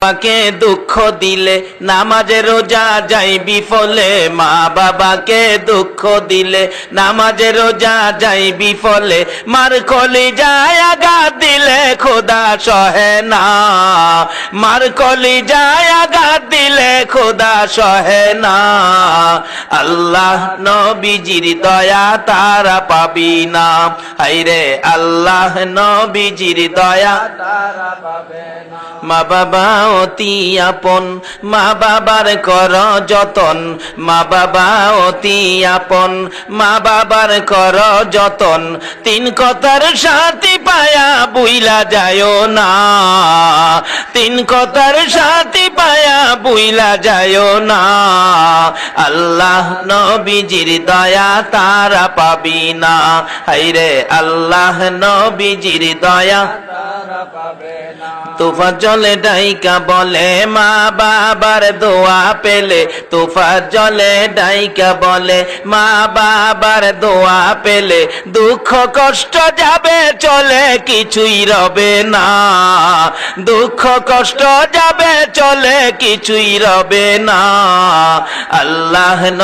বাবাকে দুঃখ দিলে নামাজে রোজা যাই বিফলে, মা বাবাকে দুঃখ দিলে নামাজে রোজা যাই বিফলে, মার কলিজায় আঘাত দিলে খোদা সহে না, মার কলিজায় আঘাত দিলে খোদা সহে না। আল্লাহ নবীজির দয়া তারা পাবি না, হায়রে আল্লাহ নবীজির দয়া তারা পাবে না। মা বাবা অতি আপন, মা বাবার কর যতন, মা বাবা অতি আপন, মা বাবার কর যতন, তিন কথার সাথী পায়া বুইলা যায় না, তিন কথার সাথী পায়া বুইলা যায় না। আল্লাহ নবীজির দয়া তারা পাবি না, হায়রে আল্লাহ নবীজির দয়া তারা পাবে না। তোফা জলে ডাইকা বলে মা বাবার দোয়া পেলে, তোফা জলে ডাইকা বলে মা বাবার দোয়া পেলে, দুঃখ কষ্ট যাবে চলে কিছুই রবে না, দুঃখ কষ্ট যাবে চলে কিছুই রবে না। আল্লাহ